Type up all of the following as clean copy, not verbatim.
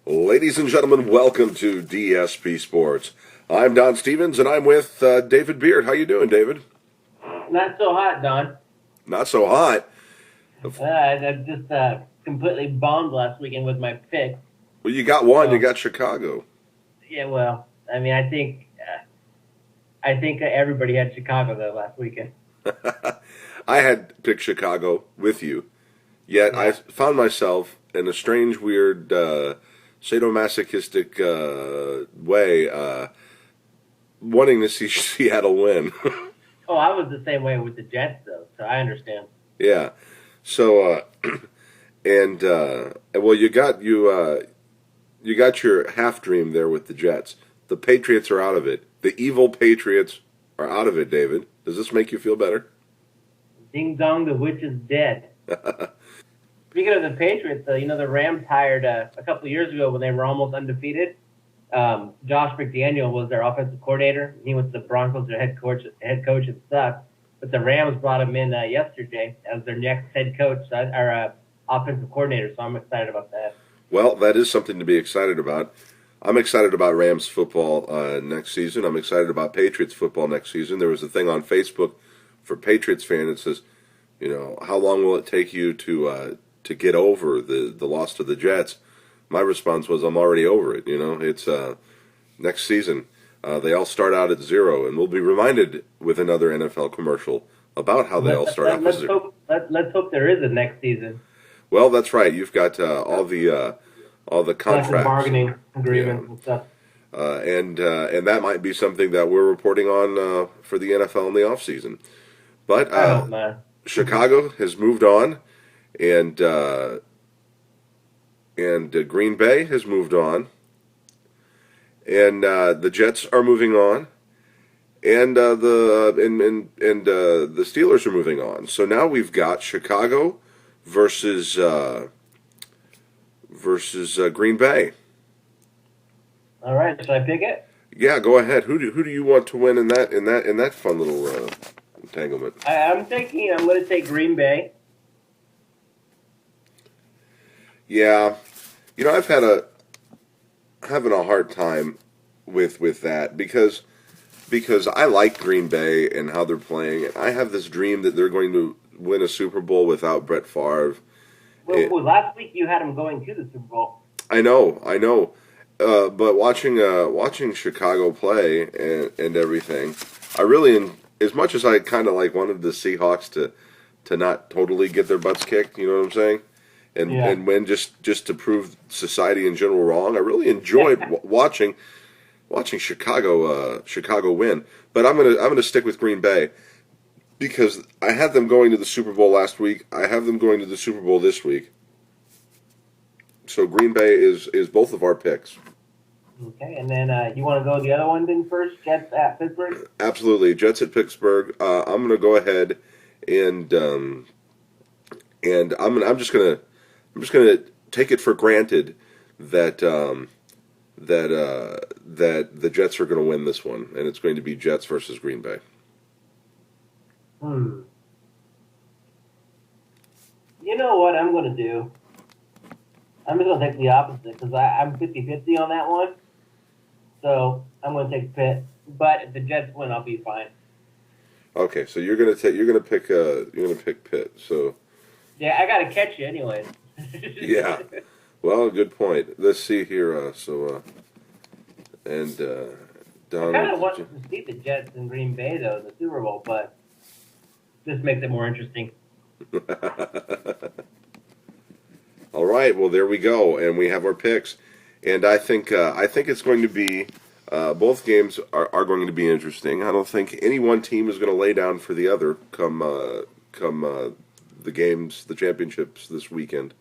Ladies and gentlemen, welcome to DSP Sports. I'm Don Stevens, and I'm with David Beard. How you doing, David? Not so hot, Don. Not so hot. I just completely bombed last weekend with my pick. Well, you got one. So, You got Chicago. yeah, well, I mean, I think everybody had Chicago though last weekend. I had picked Chicago with you, yet I Yeah. found myself in a strange, weird, sadomasochistic way wanting to see Seattle win. Oh, I was the same way with the Jets though, so I understand. Yeah. So, well, you got your half dream there with the Jets. The Patriots are out of it. The evil Patriots are out of it, David. Does this make you feel better? Ding dong, the witch is dead. Speaking of the Patriots, though, the Rams hired a couple of years ago when they were almost undefeated. Josh McDaniel was their offensive coordinator. He was the Broncos' their head coach. Head coach and sucked. But the Rams brought him in yesterday as their next head coach or offensive coordinator. So I'm excited about that. Well, that is something to be excited about. I'm excited about Rams football next season. I'm excited about Patriots football next season. There was a thing on Facebook for Patriots fans that says, how long will it take you to get over the loss to the Jets? My response was, I'm already over it. It's next season. They all start out at 0, and we'll be reminded with another NFL commercial about how they all start out at 0. Let's hope there is a next season. Well, that's right. You've got all the contracts, collective bargaining agreements and stuff. And that might be something that we're reporting on for the NFL in the offseason. But I hope not. Chicago has moved on, and Green Bay has moved on, and the Jets are moving on, and the Steelers are moving on. So now we've got Chicago versus Green Bay. All right, should I pick it? Yeah, go ahead. Who do you want to win in that fun little entanglement? I'm going to take Green Bay. Yeah, I've having a hard time with that because I like Green Bay and how they're playing, and I have this dream that they're going to win a Super Bowl without Brett Favre. Well, last week you had them going to the Super Bowl. I know. But watching Chicago play and everything, I really, as much as I kind of wanted the Seahawks to not totally get their butts kicked, you know what I'm saying, and win just to prove society in general wrong. I really enjoyed watching Chicago win. But I'm gonna stick with Green Bay because I had them going to the Super Bowl last week. I have them going to the Super Bowl this week. So Green Bay is both of our picks. Okay, and then you want to go the other one then first? Jets at Pittsburgh. Absolutely, Jets at Pittsburgh. I'm going to go ahead and I'm just gonna take it for granted that that the Jets are going to win this one, and it's going to be Jets versus Green Bay. You know what I'm going to do? I'm just going to take the opposite because I'm 50-50 on that one. So I'm going to take Pitt. But if the Jets win, I'll be fine. Okay, so you're going to pick Pitt. So yeah, I got to catch you anyway. yeah. Well, good point. Let's see here. Don. I kind of want to see the Jets in Green Bay though in the Super Bowl, but this makes it more interesting. All right, well there we go, and we have our picks, and I think it's going to be both games are going to be interesting. I don't think any one team is going to lay down for the other come the champiomships this weekend.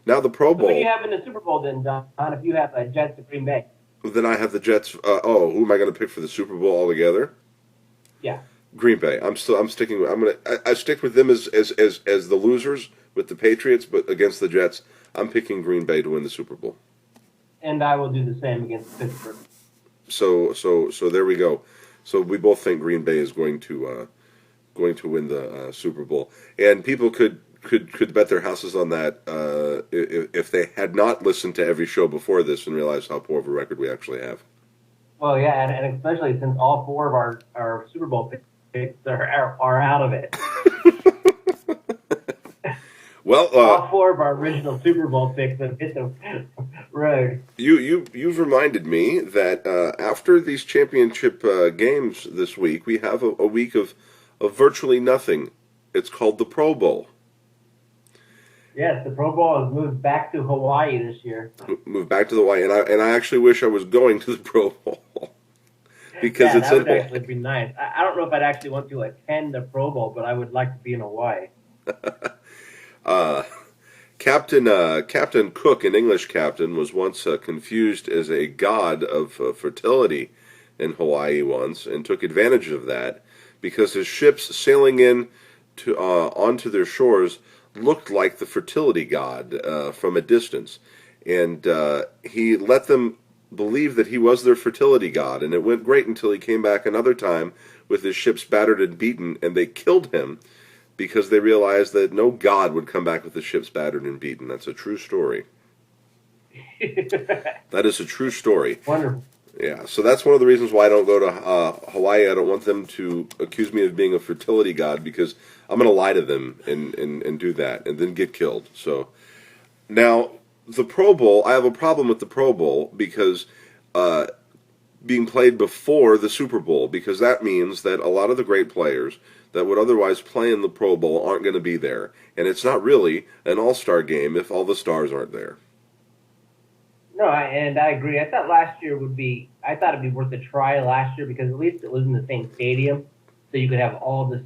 Now the Pro Bowl. Who do you have in the Super Bowl then, Don? If you have Jets at Green Bay. Then I have the Jets. Who am I going to pick for the Super Bowl altogether? Yeah. Green Bay. I'm sticking with. I stick with them as the losers with the Patriots, but against the Jets, I'm picking Green Bay to win the Super Bowl. And I will do the same against Pittsburgh. So there we go. So we both think Green Bay is going to win the Super Bowl, and people could could bet their houses on that if they had not listened to every show before this and realized how poor of a record we actually have. Well, yeah, and especially since all four of our Super Bowl picks are out of it. Well, all four of our original Super Bowl picks have hit the road. You've reminded me that after these championship games this week, we have a week of virtually nothing. It's called the Pro Bowl. Yes, the Pro Bowl has moved back to Hawaii this year. Moved back to Hawaii, and I actually wish I was going to the Pro Bowl because it's that would actually be nice. I don't know if I'd actually want to attend the Pro Bowl, but I would like to be in Hawaii. Captain Cook, an English captain, was once confused as a god of fertility in Hawaii once, and took advantage of that because his ships sailing in to onto their shores looked like the fertility god from a distance, and he let them believe that he was their fertility god, and it went great until he came back another time with his ships battered and beaten, and they killed him because they realized that no god would come back with the ships battered and beaten. That's a true story. That is a true story. Wonderful. Yeah, so that's one of the reasons why I don't go to Hawaii. I don't want them to accuse me of being a fertility god because I'm going to lie to them and do that and then get killed. So now the Pro Bowl, I have a problem with the Pro Bowl because being played before the Super Bowl, because that means that a lot of the great players that would otherwise play in the Pro Bowl aren't going to be there. And it's not really an all-star game if all the stars aren't there. No, and I agree. I thought it'd be worth a try last year because at least it was in the same stadium, so you could have all the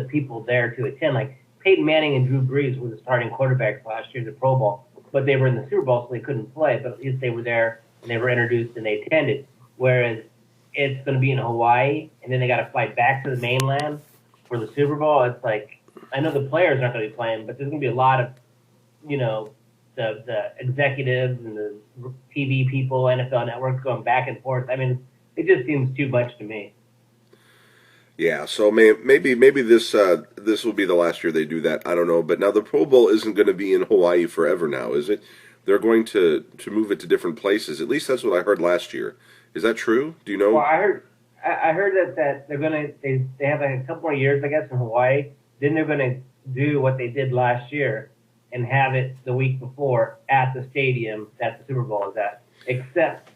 people there to attend. Like Peyton Manning and Drew Brees were the starting quarterbacks last year in the Pro Bowl, but they were in the Super Bowl, so they couldn't play. But at least they were there and they were introduced and they attended. Whereas it's going to be in Hawaii, and then they got to fly back to the mainland for the Super Bowl. It's like, I know the players aren't going to be playing, but there's going to be a lot of, the executives and the TV people, NFL networks going back and forth. I mean, it just seems too much to me. Yeah, so maybe this will be the last year they do that. I don't know, but now the Pro Bowl isn't going to be in Hawaii forever now, is it? They're going to move it to different places. At least that's what I heard last year. Is that true? Do you know? Well, I heard that they have a couple more years, I guess, in Hawaii. Then they're going to do what they did last year and have it the week before at the stadium that the Super Bowl is at. Except,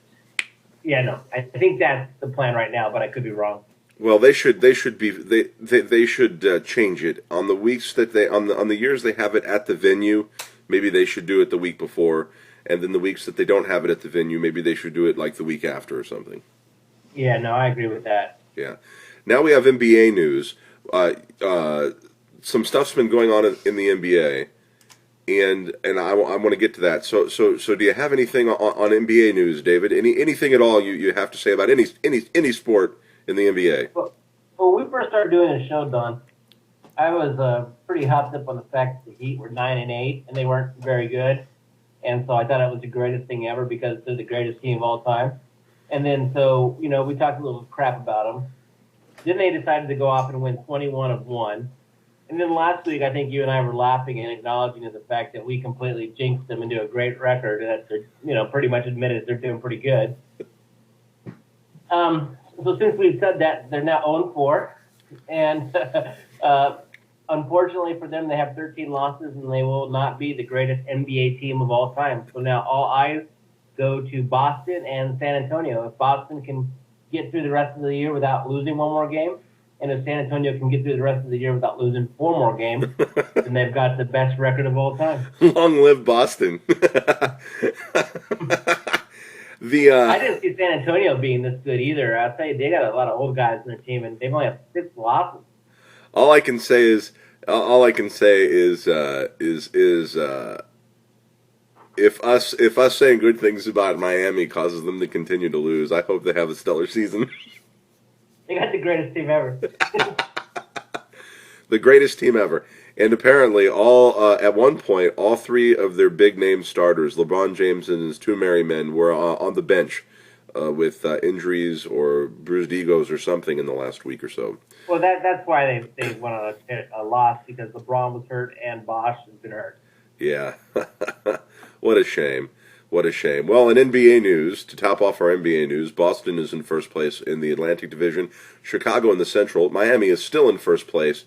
I think that's the plan right now, but I could be wrong. Well, they should change it on the weeks that on the years they have it at the venue. Maybe they should do it the week before, and then the weeks that they don't have it at the venue, maybe they should do it like the week after or something. Yeah, no, I agree with that. Yeah. Now we have NBA news. Some stuff's been going on in the NBA, and I want to get to that. So do you have anything on NBA news, David? Anything at all you have to say about any sport in the NBA? Well, when we first started doing the show, Don, I was pretty hopped up on the fact that the Heat were 9-8 and they weren't very good, and so I thought it was the greatest thing ever because they're the greatest team of all time. And then so we talked a little crap about them. Then they decided to go off and win 21 of 1. And then last week, I think you and I were laughing and acknowledging the fact that we completely jinxed them into a great record, and that they're, pretty much admitted they're doing pretty good. So since we've said that, they're now 0-4, and unfortunately for them, they have 13 losses, and they will not be the greatest NBA team of all time. So now all eyes go to Boston and San Antonio. If Boston can get through the rest of the year without losing one more game, and if San Antonio can get through the rest of the year without losing 4 more games, then they've got the best record of all time. Long live Boston. I didn't see San Antonio being this good either. I'll tell you, they got a lot of old guys in their team, and they've only have 6 losses. All I can say is if us saying good things about Miami causes them to continue to lose, I hope they have a stellar season. They got the greatest team ever. The greatest team ever. And apparently, at one point, all 3 of their big-name starters, LeBron James and his 2 merry men, were on the bench with injuries or bruised egos or something in the last week or so. Well, that's why they went on a loss, because LeBron was hurt and Bosch has been hurt. Yeah. What a shame. What a shame. Well, in NBA news, to top off our NBA news, Boston is in first place in the Atlantic Division, Chicago in the Central. Miami is still in first place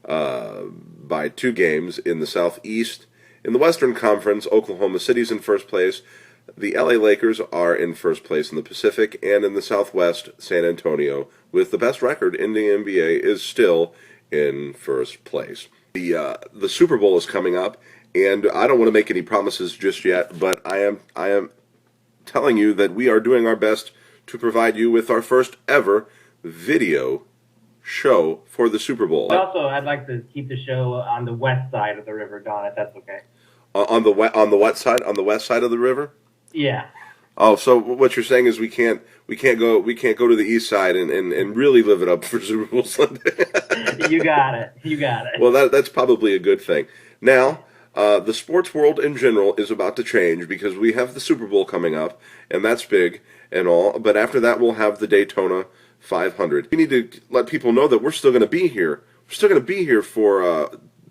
by 2 games in the Southeast. In the Western Conference, Oklahoma City's in first place. The LA Lakers are in first place in the Pacific, and in the Southwest, San Antonio, with the best record in the NBA, is still in first place. The Super Bowl is coming up, and I don't want to make any promises just yet, but I am telling you that we are doing our best to provide you with our first ever video show for the Super Bowl. But also, I'd like to keep the show on the west side of the river, Don, if that's okay. On the what side? On the west side of the river? Yeah. Oh, so what you're saying is we can't go to the east side and really live it up for Super Bowl Sunday. You got it. Well, that's probably a good thing. Now, the sports world in general is about to change because we have the Super Bowl coming up, and that's big and all. But after that, we'll have the Daytona 500. We need to let people know that we're still going to be here. We're still going to be here for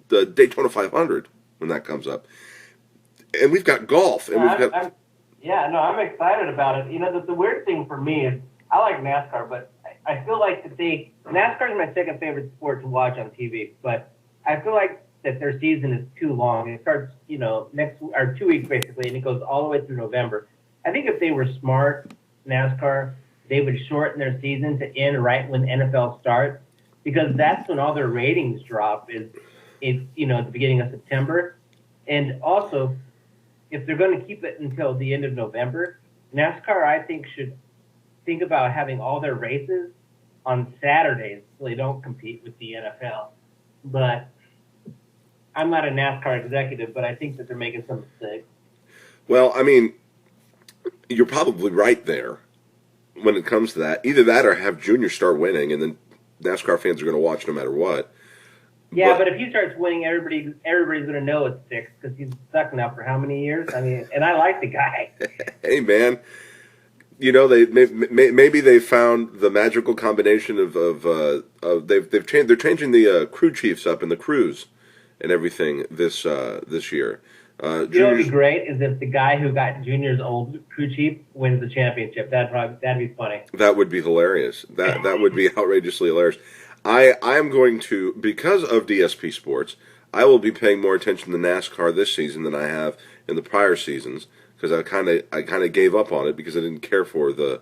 the Daytona 500 when that comes up. And we've got golf, and I'm excited about it. You know, the weird thing for me is I like NASCAR, but I feel like NASCAR is my second favorite sport to watch on TV, but I feel like that their season is too long. It starts, 2 weeks basically, and it goes all the way through November. I think if they were smart, NASCAR, they would shorten their season to end right when NFL starts, because that's when all their ratings drop is at the beginning of September. And also, if they're going to keep it until the end of November, NASCAR, I think, should think about having all their races on Saturdays so they don't compete with the NFL. But I'm not a NASCAR executive, but I think that they're making some mistakes. Well, I mean, you're probably right there when it comes to that. Either that or have Junior start winning, and then NASCAR fans are going to watch no matter what. Yeah, but if he starts winning, everybody's going to know it's fixed because he's stuck now for how many years? I mean, and I like the guy. Hey, man, maybe they found the magical combination of they're changing the crew chiefs up in the crews and everything this year. What would be great is if the guy who got Junior's old crew chief wins the championship. That'd be funny. That would be hilarious. That would be outrageously hilarious. I am going to, because of DSP Sports, I will be paying more attention to NASCAR this season than I have in the prior seasons, because I kind of gave up on it because I didn't care for the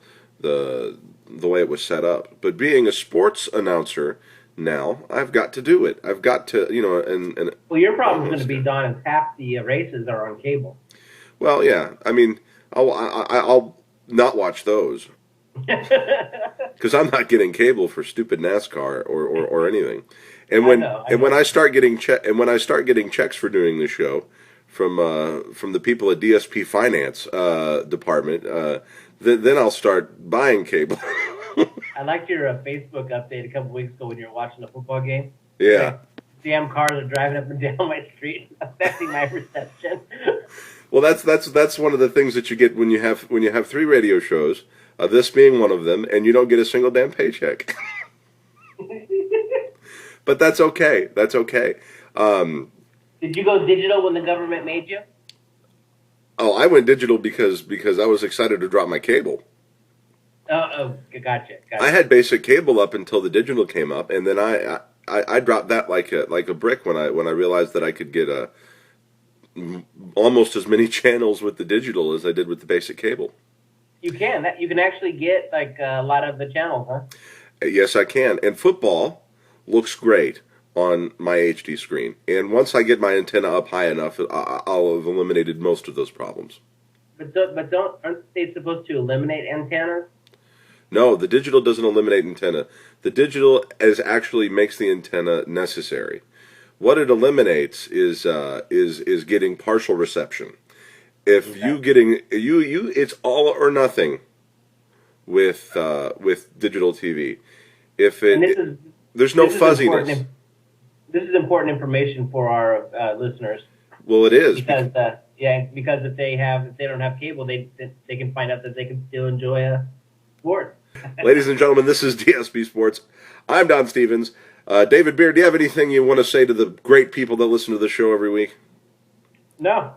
way it was set up. But being a sports announcer now, I've got to do it. I've got to, and well, your problem is going to be, Don, is half the races are on cable. Well, yeah. I mean, I'll not watch those. Because I'm not getting cable for stupid NASCAR or anything, and when I start getting checks for doing the show from the people at DSP Finance department, then I'll start buying cable. I liked your Facebook update a couple weeks ago when you were watching a football game. Yeah, like, damn cars are driving up and down my street, affecting my reception. Well, that's one of the things that you get when you have 3 radio shows. This being one of them, and you don't get a single damn paycheck. But that's okay. That's okay. Did you go digital when the government made you? Oh, I went digital because I was excited to drop my cable. Oh, gotcha. I had basic cable up until the digital came up, and then I dropped that like a brick when I realized that I could get almost as many channels with the digital as I did with the basic cable. You can actually get like a lot of the channels, huh? Yes, I can. And football looks great on my HD screen. And once I get my antenna up high enough, I'll have eliminated most of those problems. But aren't they supposed to eliminate antennas? No, the digital doesn't eliminate antenna. The digital actually makes the antenna necessary. What it eliminates is getting partial reception. If you getting it's all or nothing with digital TV. There's no fuzziness. This is important information for our listeners. Well, it is because because if they don't have cable, they can find out that they can still enjoy sports. Ladies and gentlemen, this is DSP Sports. I'm Don Stevens. David Beard, do you have anything you want to say to the great people that listen to the show every week? No,